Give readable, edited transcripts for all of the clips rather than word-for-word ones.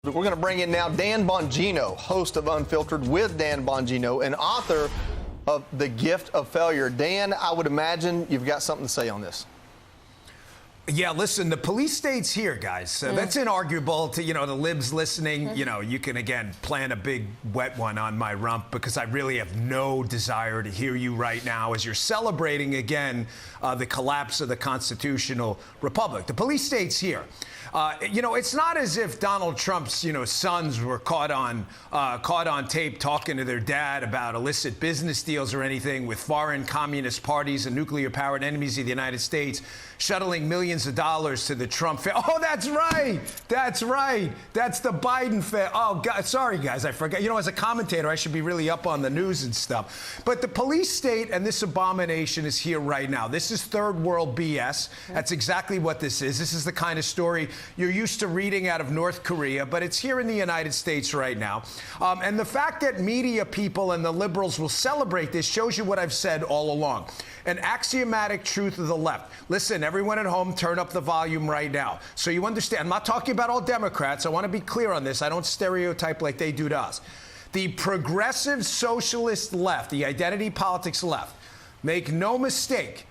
We're going to bring in now Dan Bongino, host of Unfiltered with Dan Bongino and author of The Gift of Failure. Dan, I would imagine you've got something to say on this. Yeah, listen, the police state's here, guys. That's inarguable to, the libs listening. You can, again, plan a big wet one on my rump because I really have no desire to hear you right now as you're celebrating, again, the collapse of the constitutional republic. The police state's here. It's not as if Donald Trump's, sons were caught on tape talking to their dad about illicit business deals or anything with foreign communist parties and nuclear-powered enemies of the United States, shuttling millions of dollars to the Trump family. Oh, that's right. That's right. That's the Biden family. Oh, God, sorry, guys, I forgot. As a commentator, I should be really up on the news and stuff. But the police state and this abomination is here right now. This is third world BS. That's exactly what this is. This is the kind of story you're used to reading out of North Korea, but it's here in the United States right now. And the fact that media people and the liberals will celebrate this shows you what I've said all along. An axiomatic truth of the left. Listen, everyone at home, turn up the volume right now. So you understand, I'm not talking about all Democrats. I want to be clear on this. I don't stereotype like they do to us. The progressive socialist left, the identity politics left, make no mistake,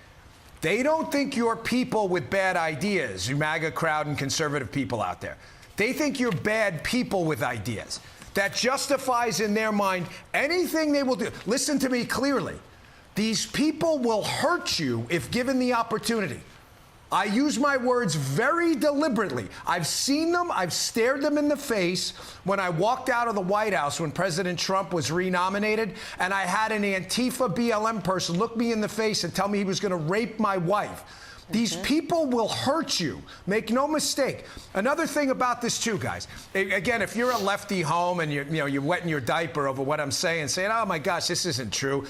they don't think you're people with bad ideas, you MAGA crowd and conservative people out there. They think you're bad people with ideas. That justifies in their mind anything they will do. Listen to me clearly. These people will hurt you if given the opportunity. I use my words very deliberately. I've seen them. I've stared them in the face when I walked out of the White House when President Trump was renominated, and I had an Antifa BLM person look me in the face and tell me he was going to rape my wife. These people will hurt you. Make no mistake. Another thing about this, too, guys. Again, if you're a lefty home and you're wetting your diaper over what I'm saying, oh, my gosh, this isn't true.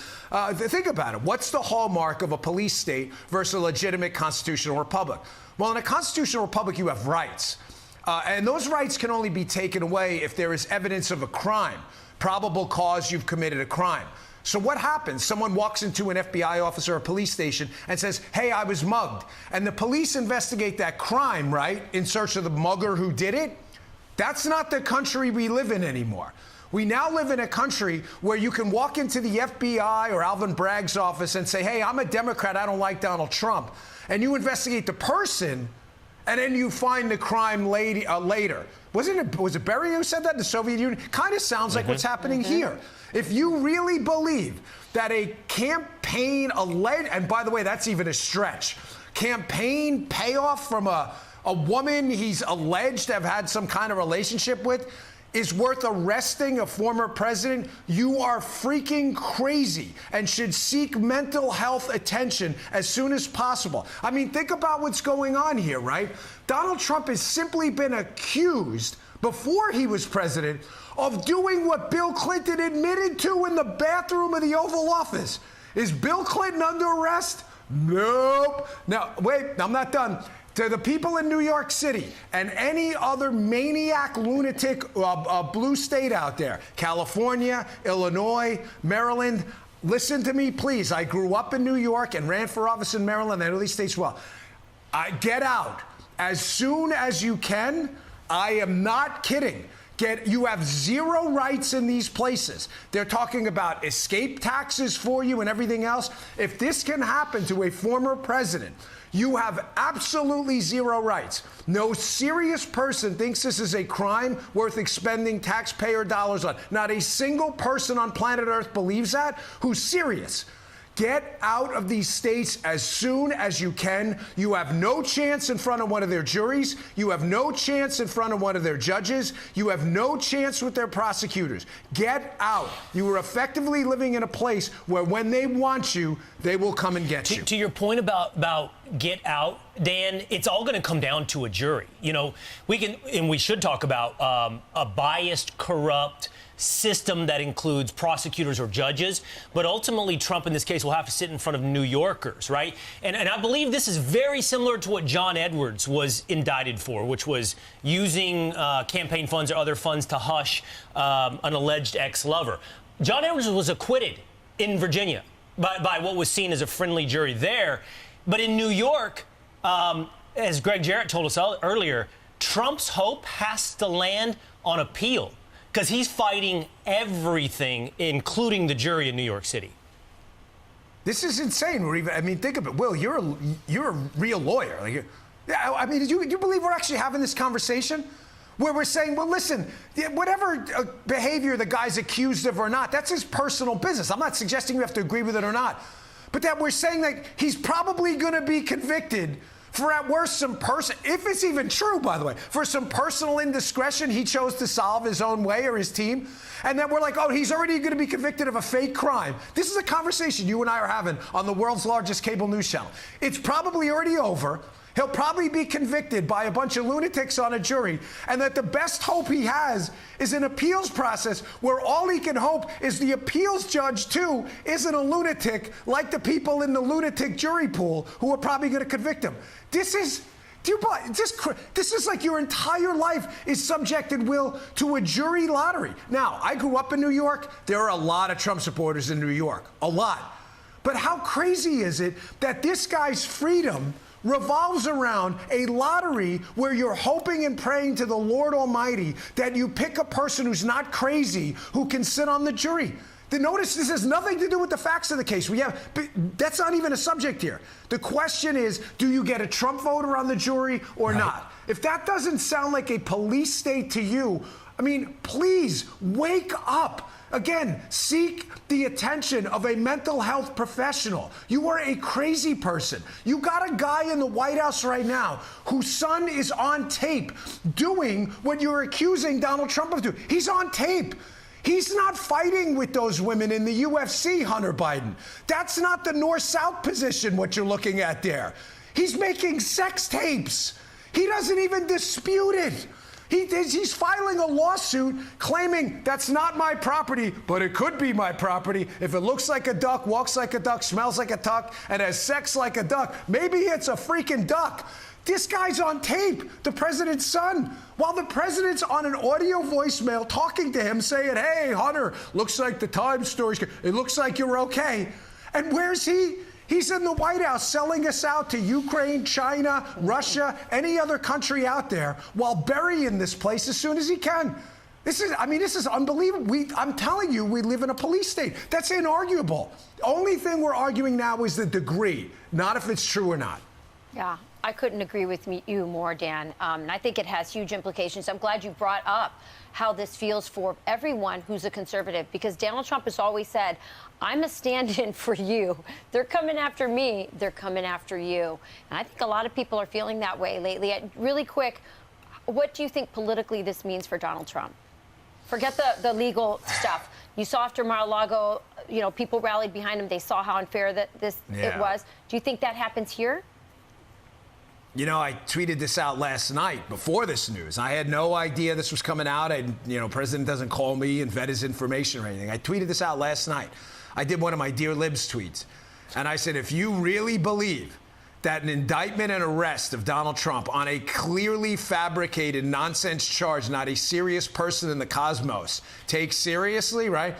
Think about it. What's the hallmark of a police state versus a legitimate constitutional republic? Well, in a constitutional republic, you have rights. And those rights can only be taken away if there is evidence of a crime, probable cause you've committed a crime. So what happens? Someone walks into an FBI office or a police station and says, hey, I was mugged. And the police investigate that crime, right, in search of the mugger who did it. That's not the country we live in anymore. We now live in a country where you can walk into the FBI or Alvin Bragg's office and say, hey, I'm a Democrat, I don't like Donald Trump. And you investigate the person, and then you find the crime later. Was it Berry who said that? The Soviet Union? Kind of sounds like what's happening here. If you really believe that a campaign and by the way, that's even a stretch, campaign payoff from a woman he's alleged to have had some kind of relationship with is worth arresting a former president, you are freaking crazy and should seek mental health attention as soon as possible. I mean, think about what's going on here, right? Donald Trump has simply been accused before he was president of doing what Bill Clinton admitted to in the bathroom of the Oval Office. Is Bill Clinton under arrest? Nope. Now, wait, I'm not done. To the people in New York City and any other maniac, lunatic blue state out there, California, Illinois, Maryland, listen to me, please. I grew up in New York and ran for office in Maryland. I know these states well. Get out as soon as you can. I am not kidding. You have zero rights in these places. They're talking about escape taxes for you and everything else. If this can happen to a former president, you have absolutely zero rights. No serious person thinks this is a crime worth expending taxpayer dollars on. Not a single person on planet Earth believes that who's serious. Get out of these states as soon as you can. You have no chance in front of one of their juries. You have no chance in front of one of their judges. You have no chance with their prosecutors. Get out. You are effectively living in a place where when they want you, they will come and get you. To your point about get out, Dan, it's all going to come down to a jury. We should talk about a biased, corrupt system that includes prosecutors or judges, but ultimately Trump in this case will have to sit in front of New Yorkers, right? And I believe this is very similar to what John Edwards was indicted for, which was using campaign funds or other funds to hush an alleged ex-lover. John Edwards was acquitted in Virginia by what was seen as a friendly jury there, but in New York, as Greg Jarrett told us earlier, Trump's hope has to land on appeal because he's fighting everything, including the jury in New York City. This is insane. I mean, think of it. Will, you're a real lawyer. I mean, do you believe we're actually having this conversation? Where we're saying, well, listen, whatever behavior the guy's accused of or not, that's his personal business. I'm not suggesting you have to agree with it or not. But that we're saying that he's probably going to be convicted for, at worst, if it's even true, by the way, for some personal indiscretion he chose to solve his own way or his team. And then we're like, oh, he's already going to be convicted of a fake crime. This is a conversation you and I are having on the world's largest cable news channel. It's probably already over. He'll probably be convicted by a bunch of lunatics on a jury, and that the best hope he has is an appeals process where all he can hope is the appeals judge, too, isn't a lunatic like the people in the lunatic jury pool who are probably going to convict him. This is like your entire life is subjected, Will, to a jury lottery. Now, I grew up in New York. There are a lot of Trump supporters in New York, a lot. But how crazy is it that this guy's freedom revolves around a lottery where you're hoping and praying to the Lord Almighty that you pick a person who's not crazy who can sit on the jury? Notice this has nothing to do with the facts of the case. That's not even a subject here. The question is, do you get a Trump voter on the jury or not? If that doesn't sound like a police state to you, I mean, please wake up. Again, seek the attention of a mental health professional. You are a crazy person. You got a guy in the White House right now whose son is on tape doing what you're accusing Donald Trump of doing. He's on tape. He's not fighting with those women in the UFC, Hunter Biden. That's not the north-south position, what you're looking at there. He's making sex tapes. He doesn't even dispute it. He's filing a lawsuit claiming that's not my property, but it could be my property. If it looks like a duck, walks like a duck, smells like a duck, and has sex like a duck, maybe it's a freaking duck. This guy's on tape, the president's son, while the president's on an audio voicemail talking to him saying, hey, Hunter, looks like the Times story's good. It looks like you're okay. And where's he? He's in the White House selling us out to Ukraine, China, Russia, any other country out there while burying this place as soon as he can. This is unbelievable. I'm telling you, we live in a police state. That's inarguable. Only thing we're arguing now is the degree, not if it's true or not. Yeah, I couldn't agree with you more, Dan. And I think it has huge implications. I'm glad you brought up how this feels for everyone who's a conservative, because Donald Trump has always said, I'm a stand-in for you. They're coming after me. They're coming after you. And I think a lot of people are feeling that way lately. Really quick, what do you think politically this means for Donald Trump? Forget the legal stuff. You saw after Mar-a-Lago, people rallied behind him. They saw how unfair it was. Do you think that happens here? I tweeted this out last night before this news. I had no idea this was coming out. President doesn't call me and vet his information or anything. I tweeted this out last night. I did one of my Dear Libs tweets. And I said, if you really believe that an indictment and arrest of Donald Trump on a clearly fabricated nonsense charge, not a serious person in the cosmos, take seriously, right?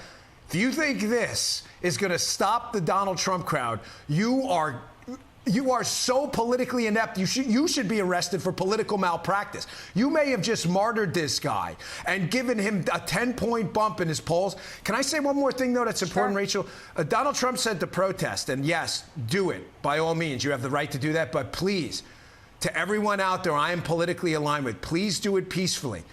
If you think this is going to stop the Donald Trump crowd, you are so politically inept, you should be arrested for political malpractice. You may have just martyred this guy and given him a 10-point bump in his polls. Can I say one more thing, though, that's important, Rachel? Donald Trump said to protest, and yes, do it. By all means, you have the right to do that. But please, to everyone out there I am politically aligned with, please do it peacefully.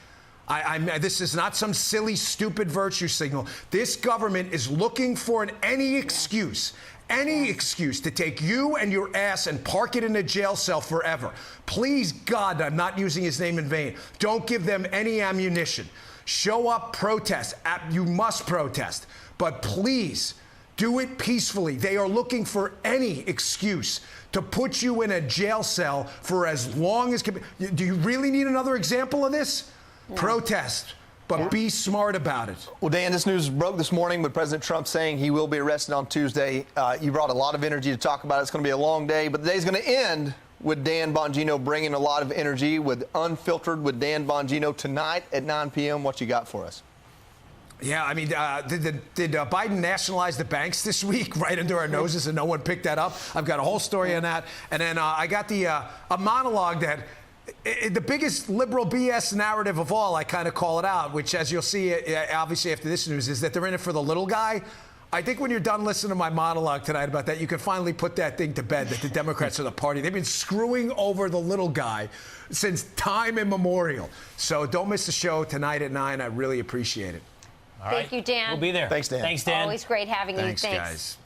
This is not some silly, stupid virtue signal. This government is looking for any excuse to take you and your ass and park it in a jail cell forever. Please, God, I'm not using his name in vain. Don't give them any ammunition. Show up, protest. You must protest. But please, do it peacefully. They are looking for any excuse to put you in a jail cell for as long as... Do you really need another example of this? Yeah. Protest. But be smart about it. Well, Dan, this news broke this morning with President Trump saying he will be arrested on Tuesday. You brought a lot of energy to talk about it. It's going to be a long day, but the day's going to end with Dan Bongino bringing a lot of energy with Unfiltered with Dan Bongino tonight at 9 p.m. What you got for us? Yeah, I mean, did Biden nationalize the banks this week right under our noses and no one picked that up? I've got a whole story on that. And then I got a monologue that the biggest liberal BS narrative of all, I kind of call it out, which, as you'll see, obviously after this news, is that they're in it for the little guy. I think when you're done listening to my monologue tonight about that, you can finally put that thing to bed, that the Democrats are the party. They've been screwing over the little guy since time immemorial. So don't miss the show tonight at 9. I really appreciate it. All Thank right. you, Dan. We'll be there. Thanks, Dan. Thanks, Dan. Always great having Thanks, you. guys.